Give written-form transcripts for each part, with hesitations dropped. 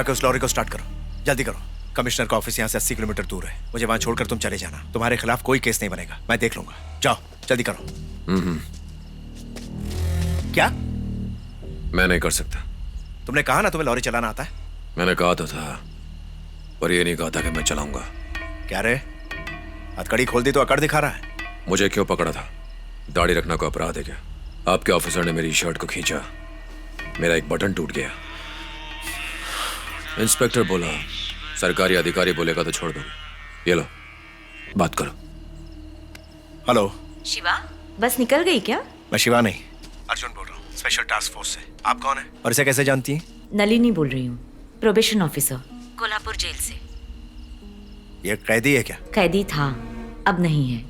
जाकर उस लॉरी को स्टार्ट करो, जल्दी करो। कमिश्नर का ऑफिस यहाँ से 80 किलोमीटर दूर है। मुझे वहाँ छोड़कर तुम चले जाना। तुम्हारे खिलाफ कोई केस नहीं बनेगा, मैं देख लूंगा। जाओ जल्दी करो। क्या? मैं नहीं कर सकता। तुमने कहा ना तुम्हें लॉरी चलाना आता है। मैंने कहा तो था, पर ये नहीं कहा था कि मैं चलाऊंगा। क्या रे, हथकड़ी खोल दी तो अकड़ दिखा रहा है। मुझे क्यों पकड़ा था? दाढ़ी रखना को अपराध है क्या? आपके ऑफिसर ने मेरी शर्ट को खींचा, मेरा एक बटन टूट गया। इंस्पेक्टर बोला सरकारी अधिकारी बोलेगा तो छोड़ दूंगा। ये लो, बात करो। हेलो शिवा, बस निकल गई क्या? मैं शिवा नहीं, अर्जुन बोल रहा हूँ, स्पेशल टास्क फोर्स से। आप कौन है और इसे कैसे जानती हैं? नलिनी बोल रही हूँ, प्रोबेशन ऑफिसर, कोल्हापुर जेल से। ये कैदी है क्या? कैदी था, अब नहीं है।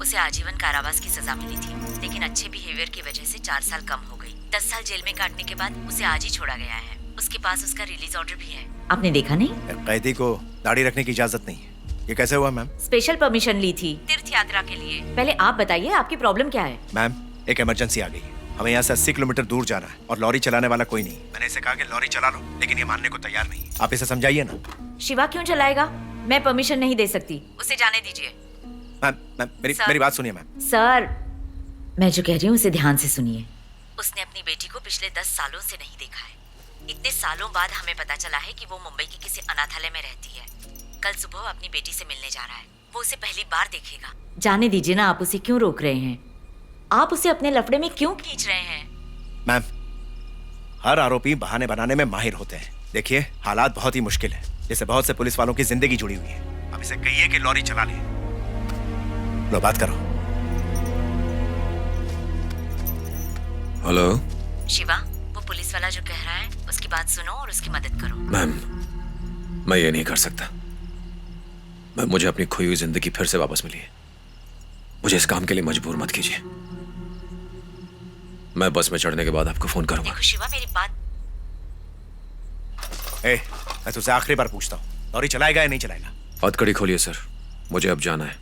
उसे आजीवन कारावास की सजा मिली थी, लेकिन अच्छे बिहेवियर की वजह से 4 साल कम हो गई। 10 साल जेल में काटने के बाद उसे आज ही छोड़ा गया है। उसके पास उसका रिलीज ऑर्डर भी है। आपने देखा नहीं? कैदी को दाढ़ी रखने की इजाजत नहीं है। ये कैसे हुआ मैम? स्पेशल परमिशन ली थी तीर्थ यात्रा के लिए। पहले आप बताइए आपकी प्रॉब्लम क्या है? मैम, एक इमरजेंसी आ गई है। हमें यहाँ से 80 किलोमीटर दूर जाना है और लॉरी चलाने वाला कोई नहीं। मैंने इसे कहा कि लॉरी चला लो, लेकिन ये मानने को तैयार नहीं। आप इसे समझाइए ना। शिवा क्यों चलाएगा? मैं परमिशन नहीं दे सकती, उसे जाने दीजिए। मैम मेरी बात सुनिए मैम। सर, मैं जो कह रही हूँ उसे ध्यान से सुनिए। उसने अपनी बेटी को पिछले 10 सालों से नहीं देखा है। इतने सालों बाद हमें पता चला है कि वो मुंबई के किसी अनाथालय में रहती है। कल सुबह अपनी बेटी से मिलने जा रहा है। वो उसे पहली बार देखेगा। जाने दीजिए ना, आप उसे क्यों रोक रहे हैं? आप उसे अपने लफड़े में क्यों खींच रहे हैं? मैम, हर आरोपी बहाने बनाने में माहिर होते हैं। देखिए, हालात बहुत ही मुश्किल है, जैसे बहुत से पुलिस वालों की जिंदगी जुड़ी हुई है। अब इसे कहिए कि लॉरी चला ले। लो, बात करो। हेलो शिवा, वो पुलिस वाला जो कह रहा है उसकी बात सुनो और उसकी मदद करो। मैम, मैं ये नहीं कर सकता। मुझे अपनी खोई हुई जिंदगी फिर से वापस मिली है। मुझे इस काम के लिए मजबूर मत कीजिए। मैं बस में चढ़ने के बाद आपको फोन करूंगा। देखो शिवा, मेरी बात। मैं तुझसे आखिरी बार पूछता हूँ, लॉरी चलाएगा या नहीं चलाएगा? हथकड़ी खोलिए सर, मुझे अब जाना है।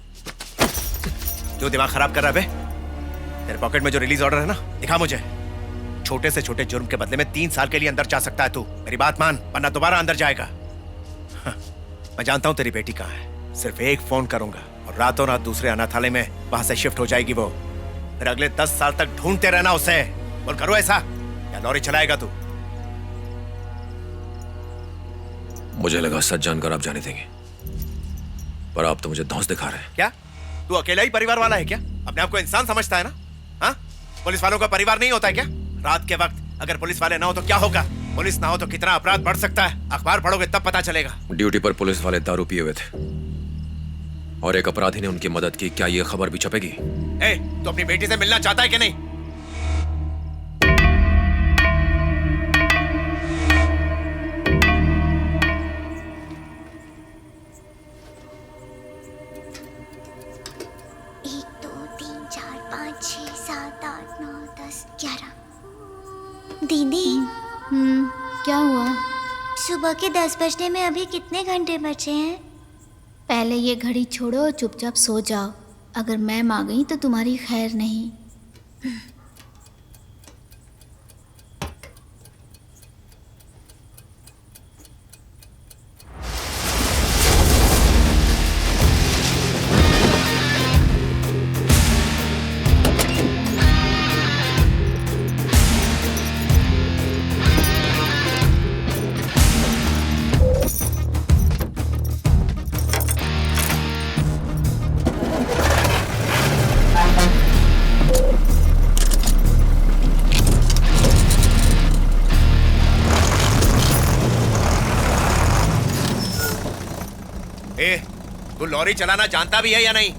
क्यों दिमाग खराब कर रहा है बे? तेरे पॉकेट में जो रिलीज ऑर्डर है ना, दिखा मुझे। छोटे से छोटे जुर्म के बदले में 3 साल के लिए अंदर जा सकता है तू। मेरी बात मान, वरना दोबारा अंदर जाएगा। मैं जानता हूँ तेरी बेटी कहाँ है। सिर्फ एक फोन करूंगा और रातों रात दूसरे अनाथालय में वहां से शिफ्ट हो जाएगी वो। फिर अगले 10 साल तक ढूंढते रहना उसे। बोल, करो ऐसा या लॉरी चलाएगा तू? मुझे लगा सच जानकर आप जाने देंगे, पर आप तो मुझे धौंस दिखा रहे हैं। क्या तू अकेला ही परिवार वाला है क्या? अपने आप को इंसान समझता है ना? हाँ, पुलिस वालों का परिवार नहीं होता है क्या? रात के वक्त अगर पुलिस वाले ना हो तो क्या होगा? पुलिस ना हो तो कितना अपराध बढ़ सकता है, अखबार पढ़ोगे तब पता चलेगा। ड्यूटी पर पुलिस वाले दारू पिए हुए थे और एक अपराधी ने उनकी मदद की। क्या ये खबर भी छपेगी? तू अपनी बेटी से मिलना चाहता है कि नहीं? दीदी, क्या हुआ? सुबह के 10 बजने में अभी कितने घंटे बचे हैं? पहले ये घड़ी छोड़ो और चुपचाप सो जाओ। अगर मैम आ गई तो तुम्हारी खैर नहीं। तू लॉरी चलाना जानता भी है या नहीं?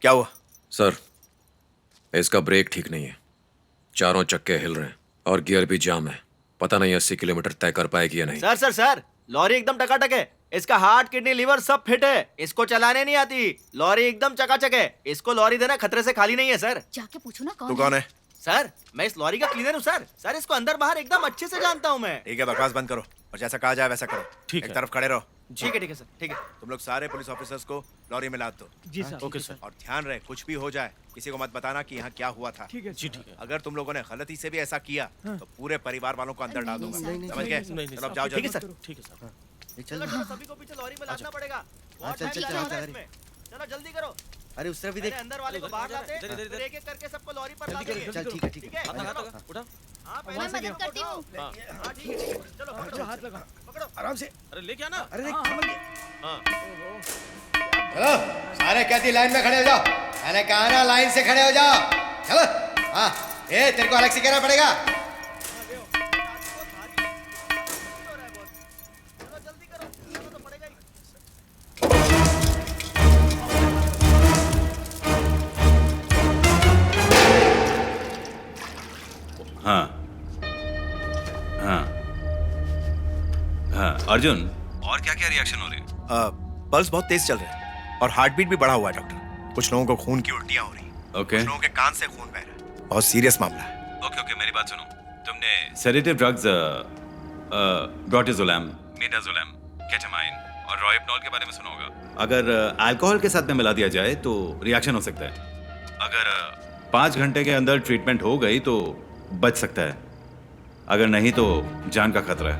क्या हुआ? सर, इसका ब्रेक ठीक नहीं है। चारों चक्के हिल रहे हैं और गियर भी जाम है। पता नहीं 80 किलोमीटर तय कर पाएगी या नहीं। सर लॉरी एकदम टकाटक है। इसका हार्ट किडनी लीवर सब फिट है, इसको चलाने नहीं आती। लॉरी एकदम चकाचक है, इसको लॉरी देना खतरे से खाली नहीं है सर। जाके पूछो ना तू कौन है? सर मैं इस लॉरी का क्लीनर हूँ सर। सर इसको अंदर बाहर एकदम अच्छे से जानता हूँ मैं। ठीक है, बकवास बंद करो और जैसा कहा जाए वैसा करो। ठीक एक है। तरफ खड़े रहो। ठीक है सर, ठीक है। तुम लोग सारे पुलिस ऑफिसर्स को लॉरी में लाद दो। जी सर। Okay sir. और ध्यान रहे, कुछ भी हो जाए किसी को मत बताना कि यहाँ क्या हुआ था। जी ठीक है। अगर तुम लोगों ने गलती से भी ऐसा किया तो पूरे परिवार वालों को अंदर डाल दूंगा। नहीं, समझ गए? नहीं चलो अब जाओ ठीक है जल्दी। सर। ठीक है सर। चलो चलो, सभी को पीछे लॉरी में लादना पड़ेगा। बहुत चल, टाइम चल, लगेगा चल, चल, इसमें। चलो जल्दी करो। अरे उस तरफ भी पहले देख। अंदर वाले को बाहर लाते हैं, फिर एक एक करके सबको लॉरी पर ला देंगे। चल ठीक है ठीक ठीक है। है? उठा। हाँ, पहले मैं से मदद करती हूँ। हाँ, ठीक है, ठीक है। चलो पकड़ो, हाथ लगा। पकड़ो। आराम से। अरे लेके आना। अरे देख चलो सारे कहती लाइन में खड़े हो जाओ। मैंने कहा ना लाइन से खड़े हो जाओ। चलो हाँ, ए तेरे को अलग से कहना पड़ेगा। चलो जल्दी करो, चलो तो पड़ेगा ही। हाँ हाँ हाँ अर्जुन, और क्या क्या रिएक्शन हो रही है? पल्स बहुत तेज चल रहा है और हार्ट बीट भी बढ़ा हुआ है डॉक्टर। कुछ लोगों को खून की उल्टियां हो रही हैं। ओके कुछ लोगों के कान से खून बह रहा है। बहुत सीरियस मामला है। ओके ओके, मेरी बात सुनो। तुमने सेडेटिव ड्रग्स ब्रोटिजोलैम, मिडाजोलैम, केटामाइन और रोहिप्नॉल के बारे में सुना होगा। अगर अल्कोहल के साथ में मिला दिया जाए तो रिएक्शन हो सकता है। अगर 5 घंटे के अंदर ट्रीटमेंट हो गई तो बच सकता है, अगर नहीं तो जान का खतरा है,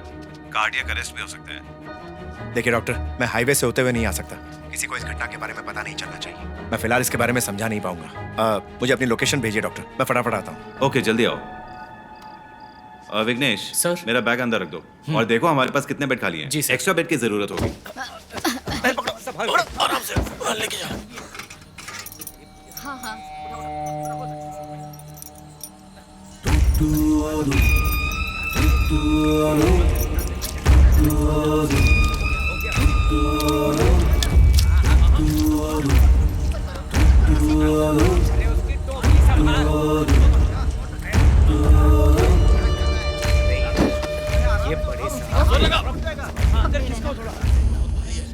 कार्डियक अरेस्ट भी हो सकता है। देखिए डॉक्टर, मैं हाईवे से होते हुए नहीं आ सकता। किसी को इस घटना के बारे में पता नहीं चलना चाहिए। मैं फिलहाल इसके बारे में समझा नहीं पाऊंगा। मुझे अपनी लोकेशन भेजिए डॉक्टर, मैं फटाफट आता हूँ। ओके जल्दी आओ। विघ्नेश सर। मेरा बैग अंदर रख दो और देखो हमारे पास कितने बेड खाली हैं। जी, सर। एक्स्ट्रा बेड की जरूरत होगी। आराम से लेके जा। हाँ हाँ।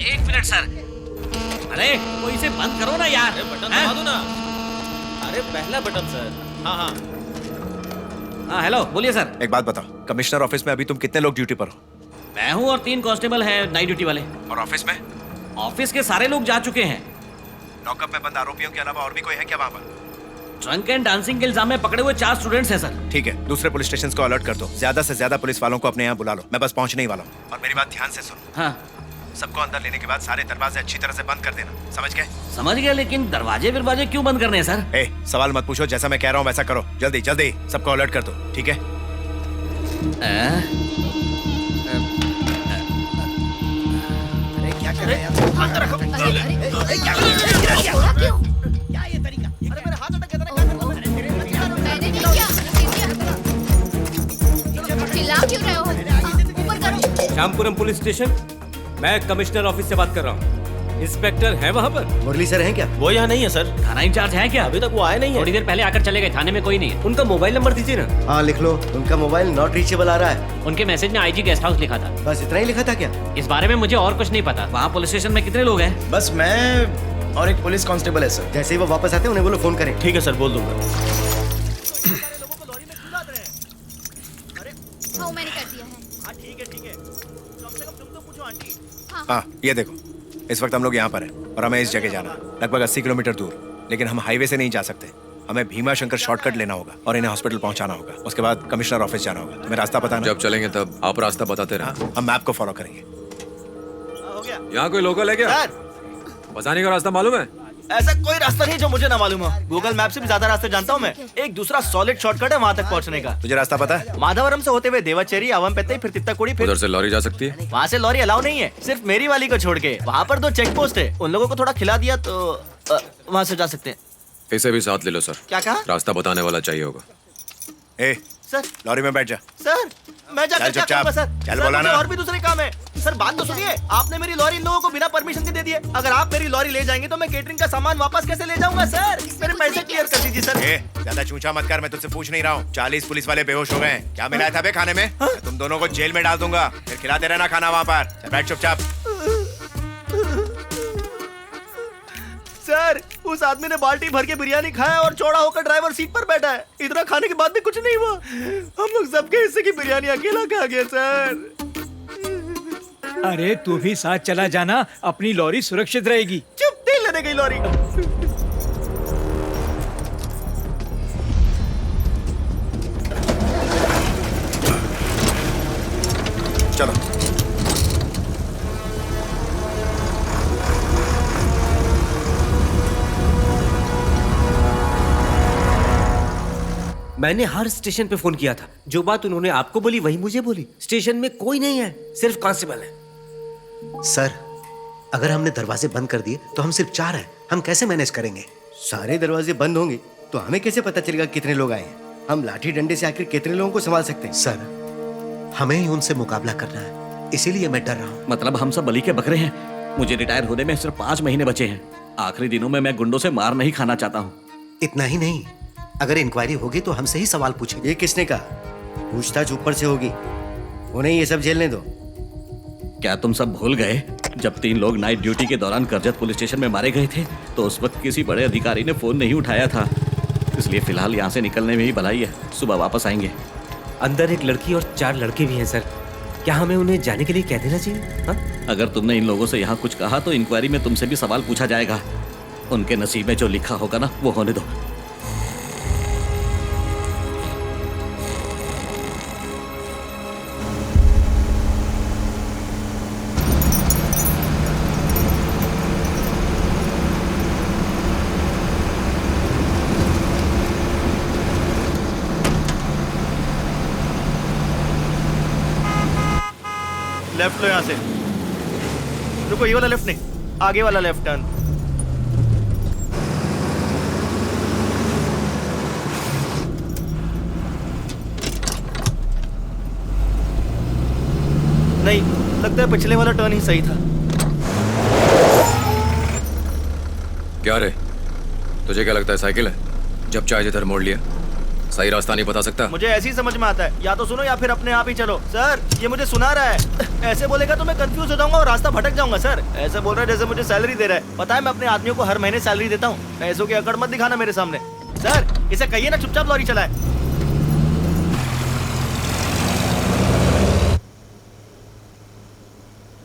एक मिनट सर। अरे वो इसे बंद करो ना यार। बटन हैं? दबा दो ना। अरे पहला बटन सर। हाँ हाँ। हाँ हेलो, बोलिए सर। एक बात बताओ, कमिश्नर ऑफिस में अभी तुम कितने लोग ड्यूटी पर हो? मैं हूँ और 3 कांस्टेबल हैं नाइट ड्यूटी वाले। और ऑफिस में? ऑफिस के सारे लोग जा चुके हैं। लॉकअप में बंद आरोपियों के अलावा और भी कोई है क्या वहाँ पर? ड्रंक एंड डांसिंग के इल्जाम में पकड़े हुए 4 स्टूडेंट्स हैं सर। ठीक है, दूसरे पुलिस स्टेशन को अलर्ट कर दो। ज्यादा से ज्यादा पुलिस वालों को अपने यहाँ बुला लो। मैं बस पहुंचने ही वाला हूँ। और मेरी बात ध्यान से सुनो। हाँ सबको अंदर लेने के बाद सारे दरवाजे अच्छी तरह से बंद कर देना। समझ गए? समझ गया, लेकिन दरवाजे विरवाजे क्यों बंद करने हैं सर? ए, सवाल मत पूछो, जैसा मैं कह रहा हूँ वैसा करो। जल्दी जल्दी सबको अलर्ट कर दो, ठीक है? अरे क्या कर रहे हैं यार? क्यों? क्या ये तरीका? अरे मेरे हाथ अटक गए थे, क्या करूं मैं? मैंने नहीं किया। चिल्ला क्यों रहे हो? ऊपर करो। श्यामपुरम पुलिस स्टेशन, मैं कमिश्नर ऑफिस से बात कर रहा हूँ। इंस्पेक्टर है वहाँ पर? मुरली सर हैं क्या? वो यहाँ नहीं है सर। थाना इंचार्ज है क्या? अभी तक वो आए नहीं है। थोड़ी देर पहले आकर चले गए, थाने में कोई नहीं है। उनका मोबाइल नंबर दीजिए ना। हाँ लिख लो, उनका मोबाइल नॉट रीचेबल आ रहा है। उनके मैसेज में आईजी गेस्ट हाउस लिखा था। बस इतना ही लिखा था क्या? इस बारे में मुझे और कुछ नहीं पता। वहाँ पुलिस स्टेशन में कितने लोग हैं? बस मैं और एक पुलिस कांस्टेबल है सर। जैसे ही वो वापस आते हैं उन्हें बोलो फोन करें। ठीक है सर, बोल दूंगा। सारे लोगों को लॉरी में क्यों लाद रहे हैं? अरे हाँ मैंने कर दिया है। हाँ ठीक है ठीक है। कम से कम तुम तो पूछो आंटी। हाँ, ये देखो, इस वक्त हम लोग यहाँ पर हैं और हमें इस जगह जाना है, लगभग 80 किलोमीटर दूर। लेकिन हम हाईवे से नहीं जा सकते। हमें भीमा शंकर शॉर्टकट लेना होगा और इन्हें हॉस्पिटल पहुंचाना होगा। उसके बाद कमिश्नर ऑफिस जाना होगा। तुम्हें रास्ता पता है ना? जब चलेंगे तब आप रास्ता बताते रहना। हम मैप को फॉलो करेंगे। हाँ, हो गया यहाँ कोई लोकल है क्या? सर। बसाने का रास्ता मालूम है? ऐसा कोई रास्ता नहीं जो मुझे ना मालूम हो। गूगल मैप से भी ज्यादा रास्ते जानता हूँ मैं। एक दूसरा सॉलिड शॉर्टकट है वहाँ तक पहुँचने का। तुझे रास्ता पता है? माधवरम से होते हुए देवाचेरी, अवमपेत्तई, फिर तित्ताकुड़ी, फिर उधर से लॉरी जा सकती है? वहाँ से लॉरी अलाउ नहीं है, सिर्फ मेरी वाली को छोड़ के। वहाँ पर 2 चेक पोस्ट है, उन लोगों को थोड़ा खिला दिया तो वहाँ से जा सकते हैं। इसे भी साथ ले लो सर। क्या कहा? रास्ता बताने वाला चाहिए होगा। ए, सर लॉरी में बैठ जा। सर मैं जाकर चल क्या चुपचाप। करूंगा सर? चल सर, बोला मुझे ना। और भी दूसरे काम है। सर बात तो सुनिए, आपने मेरी लॉरी इन लोगों को बिना परमिशन के दे दी है। अगर आप मेरी लॉरी ले जाएंगे तो मैं केटरिंग का सामान वापस कैसे ले जाऊंगा सर? मेरे पैसे क्लियर कर दीजिए सर। ए, ज्यादा चूंचा मत कर, मैं तुझसे पूछ नहीं रहा हूँ। 40 पुलिस वाले बेहोश हो गए हैं। क्या मिलाया था बे खाने में? मैं तुम दोनों को जेल में डाल दूंगा, फिर खिलाते रहना खाना वहाँ पर। चल बैठ चुपचाप। उस आदमी ने बाल्टी भर के बिरयानी खाया और चौड़ा होकर ड्राइवर सीट पर बैठा है। इतना खाने के बाद भी कुछ नहीं हुआ। हम लोग सबके हिस्से की बिरयानी अकेला खा गया सर। अरे तू भी साथ चला जाना, अपनी लॉरी सुरक्षित रहेगी। चुप, तेल लेने गई लॉरी। चलो मैंने हर स्टेशन पे फोन किया था। जो बात उन्होंने आपको बोली वही मुझे बोली। स्टेशन में कोई नहीं है, सिर्फ कांस्टेबल है। सर, अगर हमने दरवाजे बंद कर दिए तो हम सिर्फ 4 हैं। हम कैसे मैनेज करेंगे? सारे दरवाजे बंद होंगे तो हमें कैसे पता चलेगा कितने लोग आए हैं? हम लाठी डंडे से आखिर कितने लोगों को संभाल सकते हैं? सर, हमें ही उनसे मुकाबला करना है, इसीलिए मैं डर रहा हूँ। मतलब हम सब बलि के बकरे हैं। मुझे रिटायर होने में सिर्फ 5 महीने बचे हैं। आखिरी दिनों में मैं गुंडों से मार नहीं खाना चाहता हूँ। इतना ही नहीं, अगर इंक्वायरी होगी तो हमसे ही सवाल पूछेंगे। ये किसने कहा? पूछताछ ऊपर से होगी, उन्हें ये सब झेलने दो। क्या तुम सब भूल गए जब 3 लोग नाइट ड्यूटी के दौरान करजत पुलिस स्टेशन में मारे गए थे तो उस वक्त किसी बड़े अधिकारी ने फोन नहीं उठाया था। इसलिए फिलहाल यहाँ से निकलने में ही भलाई है। सुबह वापस आएंगे। अंदर एक लड़की और 4 लड़के भी हैं सर। क्या हमें उन्हें जाने के लिए कह देना चाहिए? हाँ? अगर तुमने इन लोगों से यहाँ कुछ कहा तो इंक्वायरी में तुमसे भी सवाल पूछा जाएगा। उनके नसीब में जो लिखा होगा ना वो होने दो। लेफ्ट लो यहाँ से। रुको, ये वाला लेफ्ट नहीं, आगे वाला लेफ्ट टर्न। नहीं, लगता है पिछले वाला टर्न ही सही था। क्या रे, तुझे क्या लगता है साइकिल है? जब चाहे जिधर मोड़ लिया। सही रास्ता नहीं बता सकता? मुझे ऐसे ही समझ में आता है, या तो सुनो या फिर अपने आप ही चलो। सर, ये मुझे सुना रहा है। ऐसे बोलेगा तो मैं कंफ्यूज हो जाऊंगा और रास्ता भटक जाऊंगा। सर, ऐसे बोल रहा है जैसे मुझे सैलरी दे रहा है। पता है मैं अपने आदमियों को हर महीने सैलरी देता हूँ। पैसों की अकड़ मत दिखाना मेरे सामने। सर, इसे कहिए ना चुपचाप लॉरी चलाए।